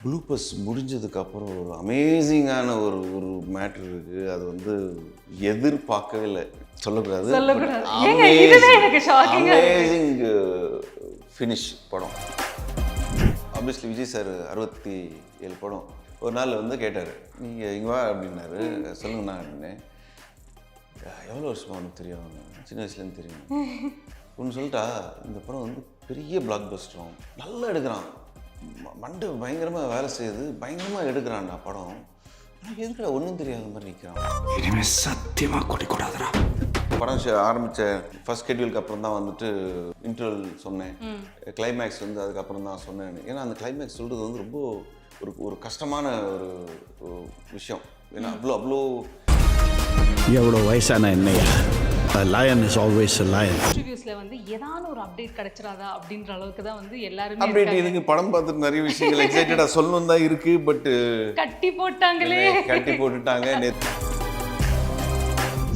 Bloopers முடிஞ்சதுக்கப்புறம் ஒரு அமேசிங்கான ஒரு ஒரு மேட்ரு இருக்குது. அது வந்து எதிர்பார்க்கவே இல்லை. சொல்லக்கூடாது. அமேசிங் ஃபினிஷ் படம். ஆப்வியஸ்லி விஜய் சார் 67 படம். ஒரு நாள் வந்து கேட்டார், நீங்கள் இங்கே வா அப்படின்னாரு. சொல்லுங்கண்ணா அப்படின்னு. எவ்வளோ வருஷமா உனக்கு தெரியும்? சின்ன வயசுலேருந்து தெரியும். ஒன்று சொல்லிட்டா, இந்த படம் வந்து பெரிய பிளாக் பஸ்டரும் நல்லா எடுக்கிறான். மண்டை பயங்கரமாக வேலை செய்யுது, பயங்கரமாக எடுக்கிறான்டா படம். ஆனால் எதுக்குடா ஒன்றும் தெரியாத மாதிரி நிற்கிறான். இனிமேல் சத்தியமாக கொடிக்கூடாதுடா. படம் ஆரம்பித்த ஃபர்ஸ்ட் ஷெட்யூலுக்கு அப்புறம் தான் வந்துட்டு இன்டர்வல் சொன்னேன். கிளைமேக்ஸ் வந்து அதுக்கப்புறம் தான் சொன்னேன். ஏன்னா அந்த கிளைமேக்ஸ் சொல்கிறது வந்து ரொம்ப ஒரு ஒரு கஷ்டமான ஒரு விஷயம். ஏன்னா அவ்வளோ எவ்வளோ வயசான என்னையா, a lion is always a lion. இன்டர்வியூஸ்ல வந்து ஏதான ஒரு அப்டேட் கிடைச்சிராதா அப்படின்ற அளவுக்கு தான் வந்து எல்லாரும் அப்டேட் இதுக்கு படம் பார்த்துட்டு நிறைய விஷயங்கள் எக்ஸைட்டடா சொல்லணும் தான் இருக்கு. பட் கட்டி போட்டாங்களே, கட்டி போட்டுட்டாங்க.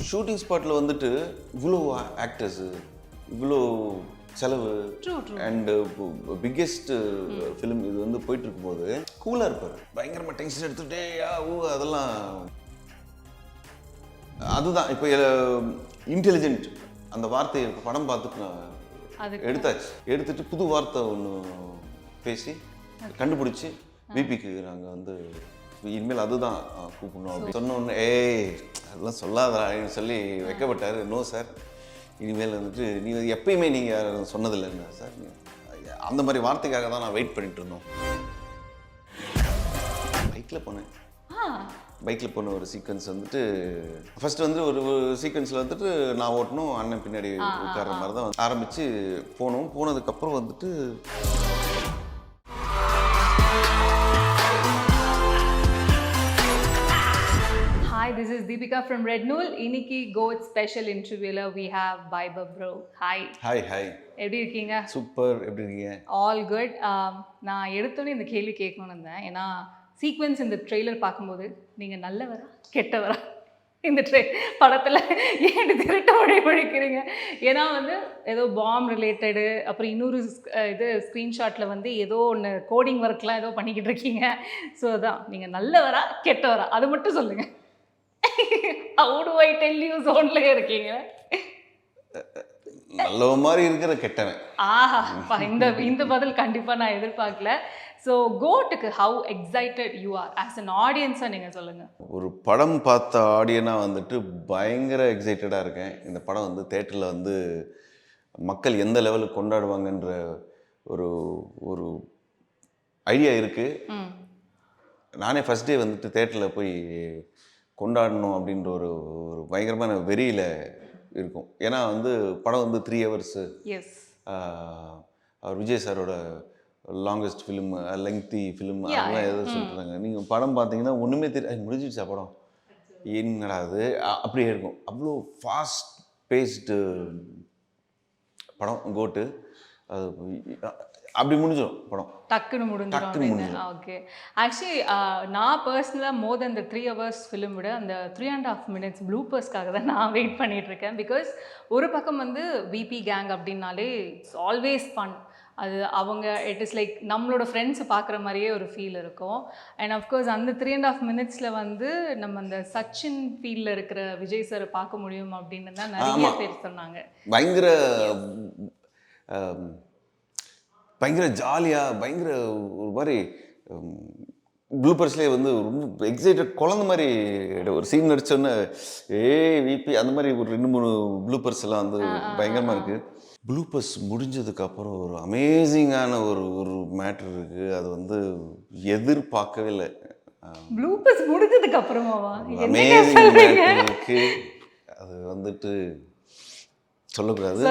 ஷூட்டிங் ஸ்பாட்ல வந்துட்டு இவ்வளோ ஆக்டர்ஸ், இவ்வளோ செலவு அண்ட் பிக்கெஸ்ட் ஃபிலிம் இது வந்து போயிட்டு இருக்கும்போது கூலாக இருப்பார். பயங்கரமாக டென்ஷன் எடுத்துகிட்டே அதெல்லாம் அதுதான். இப்போ இன்டெலிஜென்ட் அந்த வார்த்தையை படம் பார்த்துட்டு நான் எடுத்துட்டு புது வார்த்தை ஒன்று பேசி கண்டுபிடிச்சி பிபிக்கு நாங்கள் வந்து இனிமேல் அதுதான் கூப்பிடணும் அப்படின்னு சொன்ன ஒன்று, அதெல்லாம் சொல்லாதா அப்படின்னு சொல்லி வைக்கப்பட்டார். நோ சார், இனிமேல் வந்துட்டு நீங்கள் எப்பயுமே நீங்கள் சொன்னதில்லைங்க சார். அந்த மாதிரி வார்த்தைக்காக தான் நான் வெயிட் பண்ணிட்டு இருந்தோம். பைக்கில் போன ஒரு சீக்வன்ஸ் வந்துட்டு ஃபர்ஸ்ட் வந்து ஒரு சீக்வன்ஸில் வந்துட்டு நான் ஓட்டணும், அண்ணன் பின்னாடி உட்கார்ற மாதிரி தான் ஆரம்பித்து போனோம். போனதுக்கப்புறம் வந்துட்டு Hi, this is Deepika from Red Nool. இன்னைக்கு Goat ஸ்பெஷல் இன்டர்வியூல we have Baiba bro. Hi. எப்படி இருக்கீங்க? சூப்பர். எப்படி இருக்கீங்க? All good. நான் எடுத்தோன்னே இந்த கேள்வி கேட்கணும்னு இருந்தேன். ஏன்னா சீக்வன்ஸ் இந்த ட்ரெய்லர் பார்க்கும்போது நீங்கள் நல்லவரா கெட்டவரா இந்த படத்தில் ஏன் திருட்ட மொழிக்கிறீங்க? ஏன்னா வந்து ஏதோ பாம் ரிலேட்டடு, அப்புறம் இன்னொரு இது ஸ்க்ரீன்ஷாட்டில் வந்து ஏதோ ஒன்று கோடிங் ஒர்க்லாம் ஏதோ பண்ணிக்கிட்டு இருக்கீங்க. ஸோ அதான், நீங்கள் நல்லவரா கெட்டவரா அது மட்டும் சொல்லுங்கள். How do I tell you zone-ல இருக்கீங்க? நல்ல மாதிரி இருக்கிற கெட்டவன். ஆஹா, இந்த பதில் கண்டிப்பாக நான் எதிர்பார்க்கல. ஸோ கோட்டுக்கு how excited you are as an ஆடியன்ஸாக நீங்கள் சொல்லுங்கள். ஒரு படம் பார்த்த ஆடியனாக வந்துட்டு பயங்கர எக்ஸைட்டடாக இருக்கேன். இந்த படம் வந்து தேட்டரில் வந்து மக்கள் எந்த லெவலுக்கு கொண்டாடுவாங்கன்ற ஒரு ஒரு ஐடியா இருக்குது. நானே ஃபஸ்ட் டே வந்துட்டு தேட்டரில் போய் கொண்டாடணும் அப்படின்ற ஒரு ஒரு பயங்கரமான வெறியில் இருக்கும். ஏன்னா வந்து படம் வந்து 3 hours. அவர் விஜய் சாரோட லாங்கஸ்ட் ஃபிலிம், லெங்க்தி ஃபிலிம், அதெல்லாம் எதாவது சொல்லிட்டுருந்தாங்க. நீங்கள் படம் பார்த்தீங்கன்னா ஒன்றுமே முடிஞ்சிடுச்சா படம், என்னடா அது அப்படியே இருக்கும். அவ்வளோ ஃபாஸ்ட் பேஸ்டு படம் கோட்டு. அது அப்படி முடிஞ்சிடும் படம், டக்குன்னு முடிஞ்சிடும். ஓகே, ஆக்சுவலி நான் பர்சனலாக மோர் தென் இந்த 3 hours ஃபிலிம் விட அந்த 3.5 minutes ப்ளூபர்ஸ்க்காக தான் நான் வெயிட் பண்ணிகிட்ருக்கேன். பிகாஸ் ஒரு பக்கம் வந்து விபி கேங் அப்படின்னாலே இட்ஸ் ஆல்வேஸ் ஃபன். அது அவங்க இட் இஸ் லைக் நம்மளோட ஃப்ரெண்ட்ஸை பார்க்குற மாதிரியே ஒரு ஃபீல் இருக்கும். அண்ட் அஃப்கோர்ஸ் அந்த 3.5 minutesல வந்து நம்ம அந்த சச்சின் ஃபீல்டில் இருக்கிற விஜய் சாரை பார்க்க முடியும் அப்படின்னு தான் நிறைய பேர் சொன்னாங்க. பயங்கர ஜாலியாக, பயங்கர ஒரு மாதிரி ப்ளூபர்ஸ்லேயே வந்து ரொம்ப எக்ஸைட்டட் குழந்த மாதிரி ஒரு சீன் நடிச்சோன்னே விபி அந்த மாதிரி ஒரு 2-3 ப்ளூபர்ஸ் எல்லாம் வந்து பயங்கரமாக இருக்குது. ப்ளூபர்ஸ் முடிஞ்சதுக்கப்புறம் ஒரு அமேசிங்கான ஒரு ஒரு மேட்ரு இருக்குது. அது வந்து எதிர்பார்க்கவே இல்லை. ப்ளூபர்ஸ் முடிஞ்சதுக்கு அப்புறமாவா? அமேசிங் மேட்ரு இருக்குது. அது வந்துட்டு சொல்லக்கூடாது.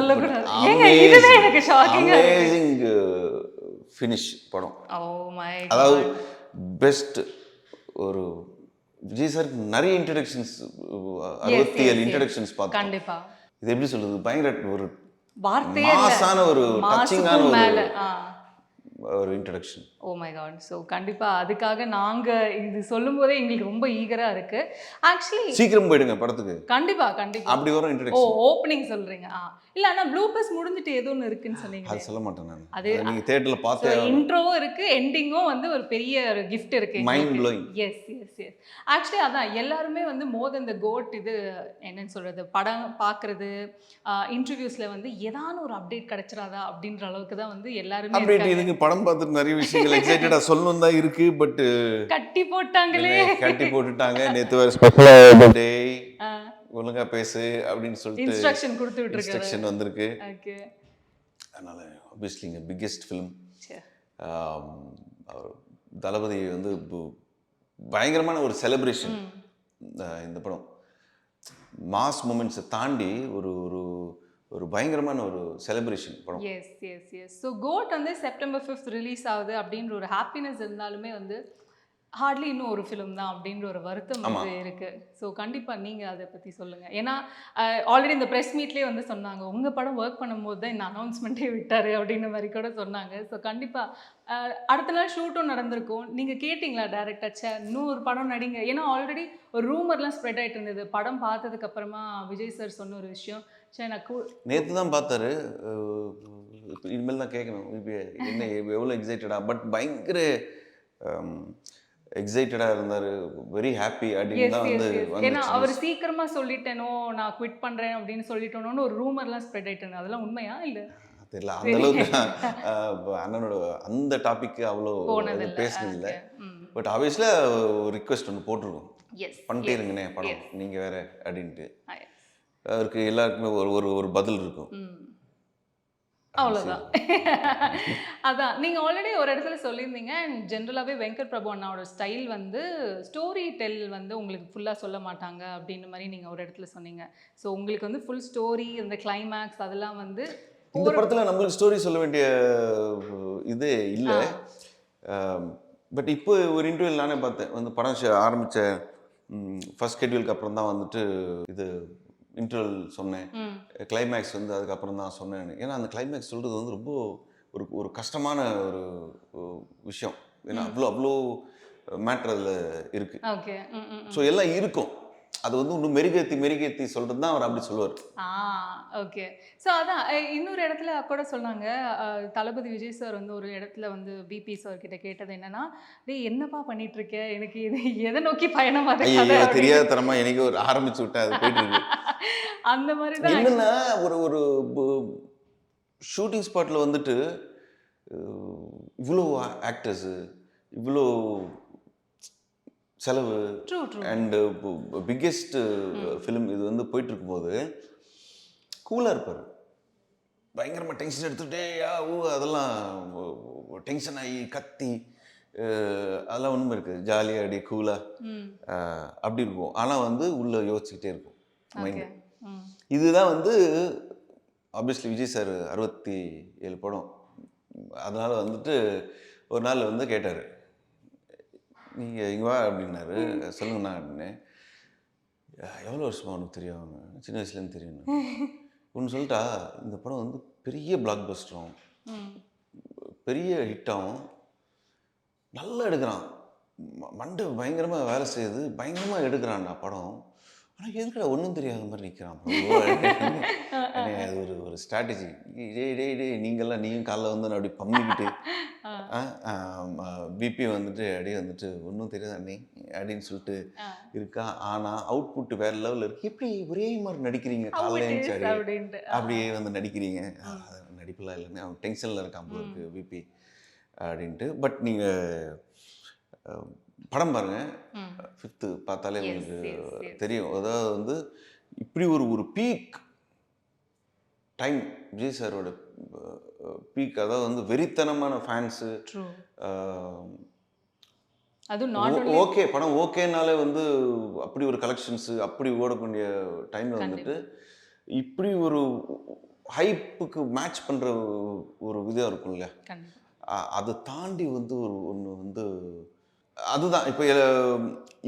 அமேசிங் ஃபினிஷ் படம். அதாவது பெஸ்ட். ஒரு விஜய் சார் நிறைய இன்ட்ரடக்ஷன்ஸ், 67 இன்ட்ரடக்ஷன்ஸ் பார்த்தோம். கண்டிப்பா. இது எப்படி சொல்றது, பயங்கர ஒரு வார்த்தையான மாசான ஒரு டச்சிங்கான ஒரு ஒரு introduction. Oh my god. So கண்டிப்பாக அதுக்காக நாங்கள் இது சொல்லும் போதே எங்களுக்கு ரொம்ப ஈகராக இருக்குது. ஆக்சுவலி சீக்கிரம் போயிடுங்க படத்துக்கு. கண்டிப்பாக அப்படி வரும் ஓ இன்ட்ரடக்ஷன். ஓப்பனிங் சொல்கிறீங்க. இல்லை ஆனால் ப்ளூபர்ஸ் முடிஞ்சிட்டு ஏதோ ஒன்று இருக்குன்னு சொன்னீங்க. அது சொல்ல மாட்டேன் நான். அது நீங்கள் தேட்டரில் பார்த்தே இன்ட்ரோவும் இருக்குது, எண்டிங்கும் வந்து ஒரு பெரிய ஒரு கிஃப்ட் இருக்குது. Mind blowing. Yes yes yes. Actually அதான் எல்லாருமே வந்து மோர் தென் த கோட் இது என்னன்னு சொல்கிறது, படம் பார்க்குறது, இன்டர்வியூஸில் வந்து ஏதான ஒரு அப்டேட் கிடைச்சிடாதா அப்படின்ற அளவுக்கு தான் வந்து எல்லாருமே அப்டேட் இதுக்கு படம் பார்த்துட்டு நிறைய விஷயங்கள் எக்ஸைட்டடாக சொல்லணும் தான் இருக்கு. பட் கட்டி போட்டாங்களே, கட்டி போட்டுட்டாங்க. நேற்று வேறு ஸ்பெஷலாக டே ஒழுங்கா பேசு அப்படின்னு சொல்லிட்டு இன்ஸ்ட்ரக்ஷன் கொடுத்து விட்டுருக்காரு. இன்ஸ்ட்ரக்ஷன் வந்திருக்கு. ஓகே. அதனால ஆப்வியஸ்லி இங்கே பிக்கெஸ்ட் ஃபிலிம். சரி. தளபதி வந்து பயங்கரமான ஒரு செலிப்ரேஷன் இந்த படம். மாஸ் மூமெண்ட்ஸை தாண்டி ஒரு ஒரு ஒரு பயங்கரமான ஒரு செலிப்ரேஷன் படம். Yes yes yes. So GOAT வந்து செப்டம்பர் 5th ரிலீஸ் ஆகுது அப்படின்ற ஒரு ஹாப்பினஸ் இருந்தாலுமே வந்து ஹார்ட்லி இன்னும் ஒரு ஃபிலிம் தான் அப்படின்ற ஒரு வருத்தம் வந்து இருக்குது. ஸோ கண்டிப்பாக நீங்கள் அதை பற்றி சொல்லுங்கள். ஏன்னா ஆல்ரெடி இந்த ப்ரெஸ் மீட்லேயே வந்து சொன்னாங்க, உங்கள் படம் ஒர்க் பண்ணும்போது தான் இந்த அனௌன்ஸ்மெண்ட்டே விட்டார் அப்படின்ற மாதிரி கூட சொன்னாங்க. ஸோ கண்டிப்பாக அடுத்த நாள் ஷூட்டும் நடந்திருக்கும். நீங்கள் கேட்டிங்களா டேரக்டாக இன்னும் ஒரு படம் நடிங்க? ஏன்னா ஆல்ரெடி ஒரு ரூமர்லாம் ஸ்ப்ரெட் ஆகிட்டு இருந்தது. படம் பார்த்ததுக்கப்புறமா விஜய் சார் சொன்ன ஒரு விஷயம், சரி நான் நேற்று தான் பார்த்தாரு, இனிமேல் தான் கேட்கணும் என்ன எவ்வளோ எக்ஸைட்டடா. பட் பயங்கர எக்ஸைட்டடாக இருந்தார், வெரி ஹாப்பி அப்படின்னு தான் வந்து. ஏன்னா அவர் சீக்கிரமாக சொல்லிட்டேனோ நான் குவிட் பண்ணுறேன் அப்படின்னு சொல்லிட்டோன்னு ஒரு ரூமர்லாம் ஸ்ப்ரெட் ஆகிட்டு இருந்தது. அதெல்லாம் உண்மையா இல்லை தெரியல. அந்த அளவுக்கு அண்ணனோட அந்த டாபிக் அவ்வளோ பேசினதில்லை. பட் ஆப்வியஸ்லியாக ஒரு ரிக்வெஸ்ட் ஒன்று போட்டிருக்கோம், பண்ணிட்டே இருங்கண்ணே படம் நீங்கள் வேற அப்படின்ட்டு. அவருக்கு எல்லாருக்குமே ஒரு ஒரு பதில் இருக்கும். அவ்வளோதான். அதான் நீங்கள் ஆல்ரெடி ஒரு இடத்துல சொல்லியிருந்தீங்க, அண்ட் ஜென்ரலாகவே வெங்கட் பிரபு அண்ணாவோட ஸ்டைல் வந்து ஸ்டோரி டெல் வந்து உங்களுக்கு ஃபுல்லாக சொல்ல மாட்டாங்க அப்படின்ற மாதிரி நீங்கள் ஒரு இடத்துல சொன்னீங்க. ஸோ உங்களுக்கு வந்து ஃபுல் ஸ்டோரி, இந்த கிளைமேக்ஸ் அதெல்லாம் வந்து இந்த படத்தில் நம்மளுக்கு ஸ்டோரி சொல்ல வேண்டிய இது இல்லை. பட் இப்போ ஒரு இன்டர்வியூ நானே பார்த்தேன், வந்து படம் ஆரம்பித்த ஃபர்ஸ்ட் ஷெட்யூலுக்கு அப்புறம் தான் வந்துட்டு இது இன்டர்வல் சொன்னேன், கிளைமேக்ஸ் வந்து அதுக்கப்புறம் தான் சொன்னேன். ஏன்னா அந்த கிளைமேக்ஸ் சொல்கிறது வந்து ரொம்ப ஒரு ஒரு கஷ்டமான ஒரு விஷயம். ஏன்னா அவ்வளோ மேட்ரு அதில் இருக்குது. ஓகே. ஸோ எல்லாம் இருக்கும், அது வந்து இன்னும் மெருகேற்றி சொல்கிறது தான் அவர் அப்படி சொல்லுவார். ஓகே. ஸோ அதான் இன்னொரு இடத்துல கூட சொன்னாங்க, தளபதி விஜய் சார் வந்து ஒரு இடத்துல வந்து பிபி சார் கிட்ட கேட்டது என்னன்னா, டேய் என்னப்பா பண்ணிட்டு இருக்க, எனக்கு இது எதை நோக்கி பயணமாக தெரியாத தரமா எனக்கு ஒரு ஆரம்பிச்சு விட்டா அது போயிட்டு இருக்கு. அந்த மாதிரி தான் என்னன்னா ஒரு ஒரு ஷூட்டிங் ஸ்பாட்டில் வந்துட்டு இவ்வளோ ஆக்டர்ஸு, இவ்வளோ செலவு அண்டு பிக்கெஸ்ட் ஃபிலிம் இது வந்து போயிட்டு இருக்கும்போது கூலாக இருப்பார். பயங்கரமாக டென்ஷன் எடுத்துகிட்டே அதெல்லாம் டென்ஷன் ஆகி கத்தி அதெல்லாம் ஒன்றுமே இருக்குது, ஜாலியாக அப்படி கூலாக அப்படி இருக்கும். ஆனால் வந்து உள்ளே யோசிச்சுக்கிட்டே இருக்கும் மைண்டு. இதுதான் வந்து ஆப்வியஸ்லி விஜய் சார் 67 படம். அதனால் வந்துட்டு ஒரு நாள் வந்து கேட்டார், நீங்கள் இங்கே வா அப்படின்னாரு, சொல்லுங்கண்ணா அப்படின்னு. எவ்வளோ வருஷமா உனக்கு தெரியும்? சின்ன வயசுலேருந்து தெரியும். ஒன்று சொல்லிட்டா, இந்த படம் வந்து பெரிய பிளாக் பஸ்டரும் பெரிய ஹிட்டாகும், நல்லா எடுக்கிறான், மண்டை பயங்கரமாக வேலை செய்யுது, பயங்கரமாக எடுக்கிறான்டா படம். ஆனால் எதுக்குடா ஒன்றும் தெரியாத மாதிரி நிற்கிறான். அது ஒரு ஒரு ஸ்ட்ராட்டஜி. நீங்களும் காலைல வந்து அப்படி பம்மிக்கிட்டு பிபி வந்துட்டு அப்படியே வந்துட்டு ஒன்றும் தெரியாது அண்ணே அப்படின்னு சொல்லிட்டு இருக்கா. ஆனால் அவுட்புட் வேற லெவலில் இருக்குது. எப்படி ஒரே மாதிரி நடிக்கிறீங்க, காலைல எழுந்துச்சு அப்படியே வந்து நடிக்கிறீங்க. நடிப்பெல்லாம் இல்லைன்னு அவன் டென்ஷனில் இருக்கான் போல இருக்கு பிபி அப்படின்ட்டு. பட் நீங்கள் படம் பாருங்க, 5th பார்த்தாலே உங்களுக்கு தெரியும். அதாவது வந்து இப்படி ஒரு ஒரு பீக் டைம் விஜய் சாரோட பீக். அதாவது வந்து வெறித்தனமான ஃபேன்ஸு. ஓகே படம் ஓகேனாலே வந்து அப்படி ஒரு கலெக்ஷன்ஸு அப்படி ஓடக்கூடிய டைமில் வந்துட்டு இப்படி ஒரு ஹைப்புக்கு மேட்ச் பண்ணுற ஒரு விதம் இருக்கும்ல, அதை தாண்டி வந்து ஒரு ஒன்று வந்து அதுதான். இப்போ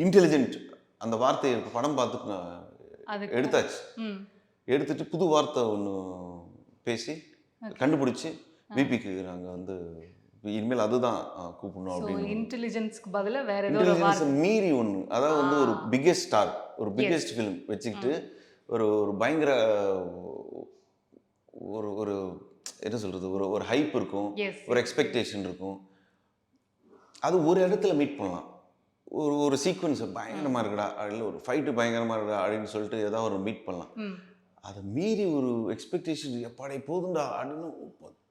இன்டெலிஜென்ட் அந்த வார்த்தையை படம் பார்த்துட்டு நான் எடுத்தாச்சு. எடுத்துட்டு புது வார்த்தை ஒன்று பேசி கண்டுபிடிச்சி பிபிக்கு நாங்கள் வந்து இனிமேல் அதுதான் கூப்பிடணும் ஸோ அப்படின்னு. இன்டெலிஜென்ஸ்க்கு பதிலாக வேற ஏதோ ஒரு இன்டெலிஜென்ஸை மீறி ஒன்று, அதாவது வந்து ஒரு பிக்கெஸ்ட் ஸ்டார், ஒரு பிக்கெஸ்ட் ஃபிலிம் வச்சுக்கிட்டு ஒரு ஒரு பயங்கர ஒரு ஒரு என்ன சொல்கிறது, ஒரு ஒரு ஹைப் இருக்கும், ஒரு எக்ஸ்பெக்டேஷன் இருக்கும். அது ஒரு இடத்துல மீட் பண்ணலாம். ஒரு ஒரு சீக்வன்ஸ் பயங்கரமாக இருக்குடா, அதில் ஒரு ஃபைட்டு பயங்கரமாக இருக்குடா அப்படின்னு சொல்லிட்டு ஏதாவது ஒரு மீட் பண்ணலாம். அதை மீறி ஒரு எக்ஸ்பெக்டேஷன், எப்பாடே போதுண்டா அப்படின்னு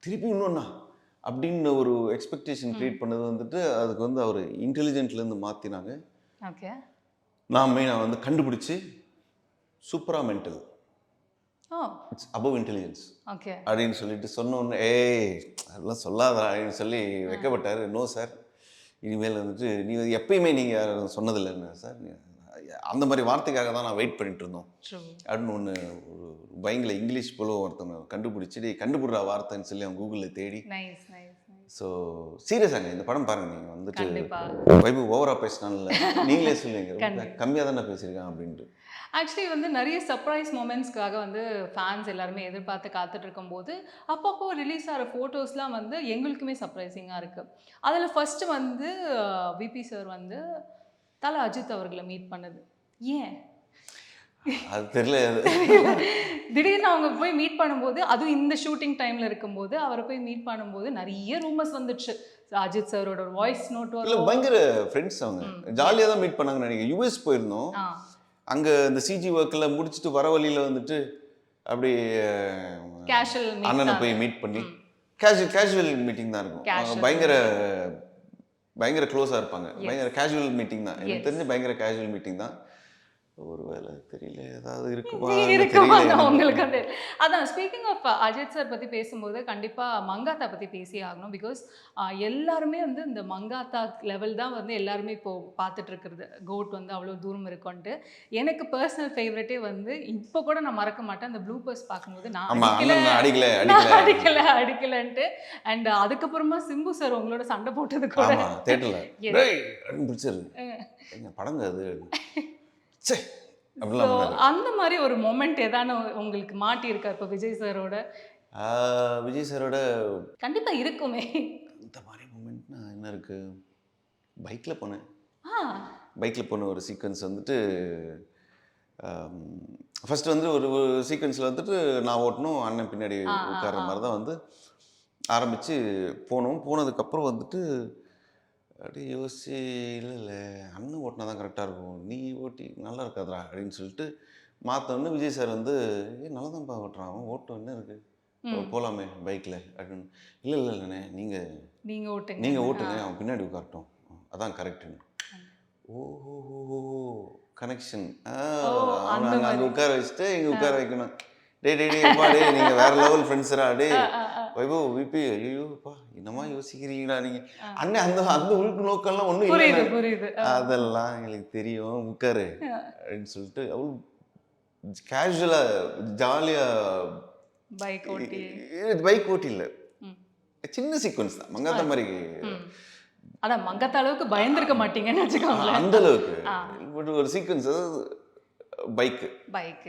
திருப்பி இன்னொன்னா அப்படின்னு ஒரு எக்ஸ்பெக்டேஷன் க்ரியேட் பண்ணது வந்துட்டு அதுக்கு வந்து அவர் இன்டெலிஜென்ட்லேருந்து மாற்றினாங்க. ஓகே, நான் மெயினாக வந்து கண்டுபிடிச்சி சூப்பரா mental, it's above intelligence okay அப்படின்னு சொல்லிட்டு சொன்னோன்னு, ஏய் அதெல்லாம் சொல்லாதா அப்படின்னு சொல்லி வைக்கப்பட்டார். நோ சார், இனிமேல் வந்துட்டு நீ எப்பயுமே நீங்கள் சொன்னதில்லைன்னு சார், அந்த மாதிரி வார்த்தைக்காக தான் நான் வெயிட் பண்ணிட்டு இருந்தோம் அப்படின்னு ஒன்று ஒரு பயங்கர இங்கிலீஷ் போல ஒருத்தவங்க கண்டுபிடிச்சி கண்டுபிடுறா வார்த்தைன்னு சொல்லி அவங்க கூகுளில் தேடி. ஸோ சீரியஸாங்க இந்த படம் பாருங்க, நீங்கள் வந்துட்டு வைபு ஓவரா பேசினால நீங்களே சொல்லுவீங்க கம்மியாக தானே பேசியிருக்கேன் அப்படின்ட்டு. ஆக்சுவலி வந்து நிறைய சர்ப்ரைஸ் மூமெண்ட்ஸ்க்காக வந்து ஃபேன்ஸ் எல்லாருமே எதிர்பார்த்து காத்துட்டு இருக்கும்போது அப்பப்போ ரிலீஸ் ஆகிற ஃபோட்டோஸ்லாம் வந்து எங்களுக்குமே சர்ப்ரைசிங்காக இருக்குது. அதில் ஃபஸ்ட்டு வந்து விபி சார் வந்து தல அஜித் அவர்களை மீட் பண்ணது ஏன் அது தெரியல. திடீர்னு அவங்க போய் மீட் பண்ணும்போது, அதுவும் இந்த ஷூட்டிங் டைமில் இருக்கும்போது அவரை போய் மீட் பண்ணும்போது நிறைய ரூமர்ஸ் வந்துடுச்சு. அஜித் சாரோட ஒரு வாய்ஸ் நோட் வரும். பயங்கர ஃப்ரெண்ட்ஸ், அவங்க ஜாலியாக தான் மீட் பண்ணாங்கன்னு நினைக்கிறேன். யூஎஸ் போயிருந்தோம், அங்கே இந்த சிஜி ஒர்க்கில் முடிச்சுட்டு வர வழியில் வந்துட்டு அப்படி கேஷுவல் அண்ணனை போய் மீட் பண்ணி கேஷுவல் மீட்டிங் தான் இருக்கும். அவங்க பயங்கர க்ளோஸாக இருப்பாங்க. பயங்கர கேஷுவல் மீட்டிங் தான், எனக்கு தெரிஞ்சு பயங்கர கேஷுவல் மீட்டிங் தான். ஒரு வேலை தெரியல, ஏதாவது இருக்குமா உங்களுக்கு வந்து. அதான் ஸ்பீக்கிங் ஆஃப் அஜித் சார் பற்றி பேசும்போது கண்டிப்பாக மங்காத்தா பற்றி பேசி ஆகணும். பிகாஸ் எல்லாருமே வந்து இந்த மங்காத்தா லெவல் தான் வந்து எல்லாருமே இப்போது பார்த்துட்டு இருக்கிறது. கோட் வந்து அவ்வளோ தூரம் இருக்கும்ன்ட்டு. எனக்கு பர்சனல் ஃபேவரட்டே வந்து இப்போ கூட நான் மறக்க மாட்டேன், அந்த ப்ளூபர்ஸ் பார்க்கும்போது நான் அடிக்கலன்ட்டு. அண்ட் அதுக்கப்புறமா சிம்பு சார் உங்களோட சண்டை போட்டது கூட படங்க அது. அந்த மாதிரி ஒரு மொமெண்ட் ஏதான உங்களுக்கு மாட்டி இருக்கா இப்போ விஜய் சாரோட? விஜய் சாரோட கண்டிப்பா இருக்குமே. இந்த மாதிரி மொமெண்ட்னா என்ன இருக்கு, பைக்கில் போன ஒரு சீக்வன்ஸ் வந்துட்டு ஃபர்ஸ்ட் வந்து ஒரு சீக்வன்ஸில் வந்துட்டு நான் ஓட்டணும், அண்ணன் பின்னாடி உட்கார்ற மாதிரி தான் வந்து ஆரம்பித்து போனதுக்கப்புறம் வந்துட்டு அப்படியே யோசிச்சு, இல்லை அண்ணன் ஓட்டினா தான் கரெக்டாக இருக்கும், நீ ஓட்டி நல்லா இருக்காதா அப்படின்னு சொல்லிட்டு மாற்றோன்னு விஜய் சார் வந்து நல்லா தான்ப்பா ஓட்டுறான், அவன் ஓட்டம் என்ன இருக்குது போகலாமே பைக்கில் அப்படின்னு. இல்லைண்ணே நீங்கள் ஓட்டுங்க, அவன் பின்னாடி உட்காரட்டும், அதான் கரெக்டுன்னு. ஓஹோ கனெக்ஷன். அவன் அங்கே உட்கார வச்சுட்டு இங்கே உட்கார வைக்கணும். டேப்பா நீங்கள் வேற லெவல் ஃப்ரெண்ட்ஸரா வைபோ விபி, ஐயோப்பா என்னமா யோசிக்கிறீங்களா நீங்கள் அண்ணன், அந்த உள்கு நோக்கம்லாம் ஒன்றும் இல்லை, அதெல்லாம் எங்களுக்கு தெரியும் உட்காரு அப்படின்னு சொல்லிட்டு அவள் கேஷுவலாக ஜாலியாக பைக் ஓட்டி இல்லை, சின்ன சீக்வன்ஸ் தான் மங்காத்தா மாதிரி. அதான் மங்காத்தா அளவுக்கு பயந்துருக்க மாட்டீங்கன்னு வச்சுக்கோங்களேன், அந்த அளவுக்கு. பட் ஒரு சீக்வன்ஸ் பைக்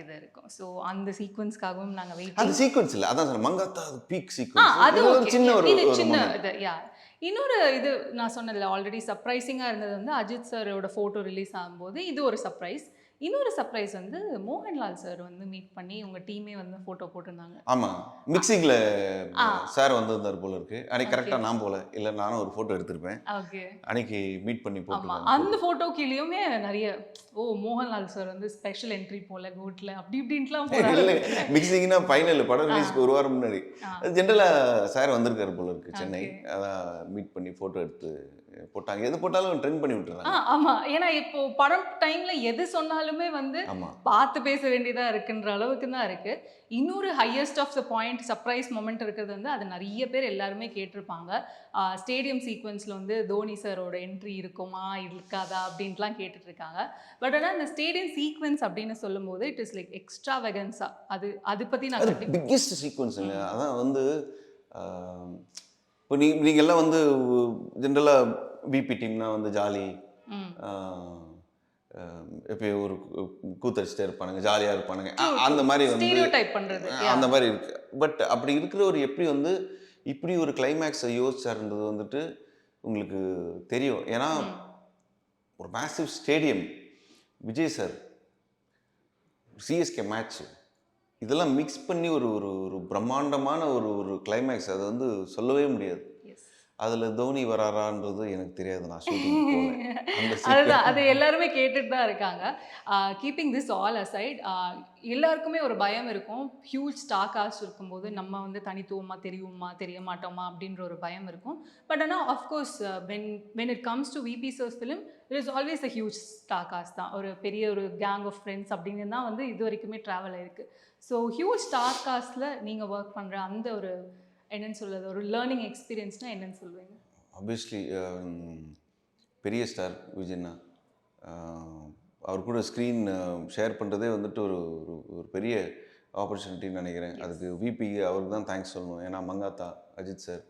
இது இருக்கும். ஸோ அந்த சீக்வன்ஸ்க்காகவும் நாங்கள் வெயிட். அந்த சீக்வன்ஸ் இல்லை, அதான் சார் மங்காத்தா பீக் சீக்வன்ஸ். அது சின்ன இது இன்னொரு இது நான் சொன்னதில்ல ஆல்ரெடி சர்ப்ரைசிங்காக இருந்தது வந்து அஜித் சாரோட ஃபோட்டோ ரிலீஸ் ஆகும்போது இது ஒரு சர்ப்ரைஸ். இன்னொரு சர்ப்ரைஸ் வந்து மோகன்லால் சார் வந்து மீட் பண்ணி உங்கள் டீமே வந்து ஃபோட்டோ போட்டிருந்தாங்க. ஆமாம், மிக்சிங்கில் சார் வந்திருந்தார் போல இருக்கு. அன்னைக்கு கரெக்டாக நான் போல, இல்லை நானும் ஒரு ஃபோட்டோ எடுத்திருப்பேன். ஓகே, அன்னைக்கு மீட் பண்ணி போட்டோம். அந்த ஃபோட்டோ கீழேயுமே நிறைய மோகன்லால் சார் வந்து ஸ்பெஷல் என்ட்ரி போல கோட்ல அப்படி இப்படின்ட்டுலாம் போகிறாங்க. மிக்சிங்னா ஃபைனல் படம் ரிலீஸ்க்கு ஒரு வாரம் முன்னாடி அது ஜென்ரலாக சார் வந்திருக்காரு போல இருக்கு சென்னை. அதான் மீட் பண்ணி ஃபோட்டோ எடுத்து போட்டாங்க. எது போட்டாலும் ட்ரெண்ட் பண்ணி விட்டுறாங்க. ஆமாம், ஏன்னா இப்போ படம் டைமில் எது சொன்னாலுமே வந்து பார்த்து பேச வேண்டியதாக இருக்குன்ற அளவுக்கு தான் இருக்குது. இன்னொரு highest of the point surprise moment இருக்கிறது வந்து அது நிறைய பேர் எல்லாருமே கேட்டிருப்பாங்க. ஸ்டேடியம் சீக்வன்ஸில் வந்து தோனி சாரோட என்ட்ரி இருக்குமா இருக்காதா அப்படின்ட்டுலாம் கேட்டுட்ருக்காங்க. பட் ஆனால் இந்த ஸ்டேடியம் சீக்வன்ஸ் அப்படின்னு சொல்லும்போது இட் இஸ் லைக் எக்ஸ்ட்ரா வெகன்ஸாக அது பற்றி நான் பிக்கெஸ்ட் சீக்வன்ஸ் இல்லை. அதான் வந்து இப்போ நீங்கள்லாம் வந்து ஜென்ரலாக பிபி டீம்னா வந்து ஜாலி, எப்பயும் ஒரு கூத்தடிச்சுட்டே இருப்பானுங்க, ஜாலியாக இருப்பானுங்க, அந்த மாதிரி வந்து பண்றது அந்த மாதிரி இருக்கு. பட் அப்படி இருக்கிற ஒரு எப்படி வந்து இப்படி ஒரு கிளைமேக்ஸை யோசிச்சாருன்றது வந்துட்டு உங்களுக்கு தெரியும். ஏன்னா ஒரு massive stadium, Vijay sir, CSK match, இதெல்லாம் மிக்ஸ் பண்ணி ஒரு ஒரு ஒரு பிரம்மாண்டமான ஒரு ஒரு கிளைமேக்ஸ். அதை வந்து சொல்லவே முடியாது. எஸ். அதில் தோனி வராரான்றது எனக்கு தெரியாது. நான் ஷூட்டிங் போவேன் அந்த அதுதான், அது எல்லாருமே கேட்டுட்டு தான் இருக்காங்க. கீப்பிங் திஸ் ஆல் அசைட், எல்லாருக்குமே ஒரு பயம் இருக்கும். ஹியூஜ் ஸ்டார் காஸ்ட் இருக்கும்போது நம்ம வந்து தனித்துவமாக தெரியுமா தெரிய மாட்டோமா அப்படின்ற ஒரு பயம் இருக்கும். பட் ஆனால் of course when it comes to VP sir's film, it is always a huge star cast தான். ஒரு பெரிய ஒரு கேங் ஆஃப் ஃப்ரெண்ட்ஸ் அப்படின்னு தான் வந்து இது வரைக்குமே ட்ராவல் ஆயிருக்கு. ஸோ ஹியூஜ் ஸ்டார் காஸ்ட்டில் நீங்கள் ஒர்க் பண்ணுற அந்த ஒரு என்னன்னு சொல்கிறது, ஒரு லேர்னிங் எக்ஸ்பீரியன்ஸ்னால் என்னன்னு சொல்லுவீங்க? ஆப்வியஸ்லி பெரிய ஸ்டார் விஜய்னா, அவர் கூட ஸ்க்ரீன் ஷேர் பண்ணுறதே வந்துட்டு ஒரு ஒரு ஒரு பெரிய ஆப்பர்ச்சுனிட்டின்னு நினைக்கிறேன். அதுக்கு விபி அவருக்கு தான் தேங்க்ஸ் சொல்லணும். ஏன்னா மங்காத்தா, அஜித் சார்,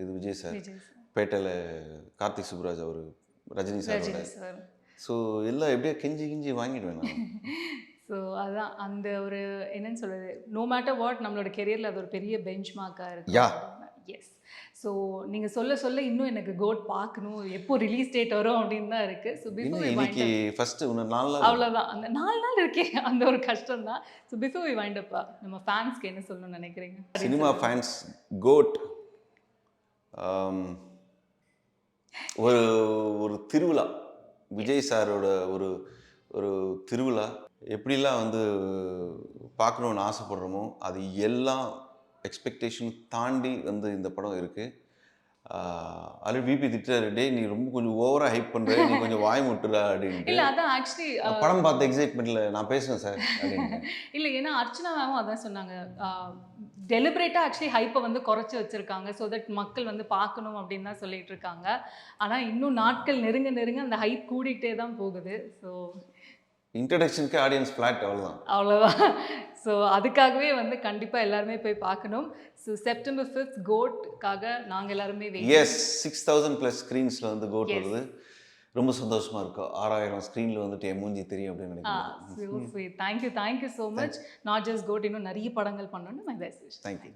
இது விஜய் சார், விஜய் சார், பேட்டையில் கார்த்திக் சுப்ராஜ், அவர் ரஜினி சாரோட. ரஜினி சார். ஸோ எல்லாம் எப்படியா கெஞ்சி கிஞ்சி வாங்கிடுவேன் நான். ஸோ அதான் அந்த ஒரு என்னன்னு சொல்கிறது, நோ மேட்டர் வாட் நம்மளோட கெரியரில் அது ஒரு பெரிய பெஞ்ச் மார்க்காக இருக்கு. Yeah. எஸ். ஸோ நீங்கள் சொல்ல சொல்ல இன்னும் எனக்கு கோட் பார்க்கணும், எப்போ ரிலீஸ் டேட் வரும் அப்படின்னு தான் இருக்குது. ஸோ இன்னும் பிஃபோர் இன்னைக்கு ஃபஸ்ட்டு இன்னும் 4 நாள் அவ்வளோதான், அந்த 4 நாள் இருக்கே, அந்த ஒரு கஷ்டம் தான். ஸோ பிஃபோர் வி வைண்ட் அப்பா, நம்ம ஃபேன்ஸ்க்கு என்ன சொல்லணும்னு நினைக்கிறீங்க? Cinema fans GOAT. ஒரு ஒரு திருவிழா, விஜய் சாரோட ஒரு ஒரு திருவிழா. எப்படிலாம் வந்து பார்க்கணுன்னு ஆசைப்படுறோமோ அது எல்லாம் எக்ஸ்பெக்டேஷன் தாண்டி வந்து இந்த படம் இருக்குது. அது விபி திட்டுறாரு, டே நீ ரொம்ப கொஞ்சம் ஓவராக ஹைப் பண்ணுற, நீ கொஞ்சம் வாய் முட்டுறா அப்படின்ட்டு. இல்லை அதான் ஆக்சுவலி படம் பார்த்த எக்ஸைட்மெண்ட்டில் நான் பேசுவேன் சார் அப்படின்னு. இல்லை, ஏன்னா அர்ச்சனா மேமும் அதான் சொன்னாங்க, டெலிபரேட்டாக ஆக்சுவலி ஹைப்பை வந்து குறைச்சி வச்சுருக்காங்க ஸோ தட் மக்கள் வந்து பார்க்கணும் அப்படின்னு தான் சொல்லிட்டு இருக்காங்க. ஆனால் இன்னும் நாட்கள் நெருங்க நெருங்க அந்த ஹைப் கூடிகிட்டே தான் போகுது. ஸோ இன்ட்ரடக்ஷனுக்கு ஆடியன்ஸ் ஃப்ளாட், அவ்வளோதான். அவ்வளோதான். ஸோ அதுக்காகவே வந்து கண்டிப்பாக எல்லாருமே போய் பார்க்கணும். ஸோ செப்டம்பர் 5th கோட்காக நாங்கள் எல்லாருமே எஸ், 6000+ ஸ்க்ரீன்ஸில் வந்து கோட் வருது. ரொம்ப சந்தோஷமாக இருக்கும். 6000 ஸ்க்ரீனில் வந்துட்டு என் மூஞ்சி தெரியும் அப்படின்னு நினைக்கிறேன். Thank you so much. Not just GOAT, இன்னும் நிறைய படங்கள் பண்ணணும்னு மை பெஸ்ட் விஷ். தேங்க்யூ.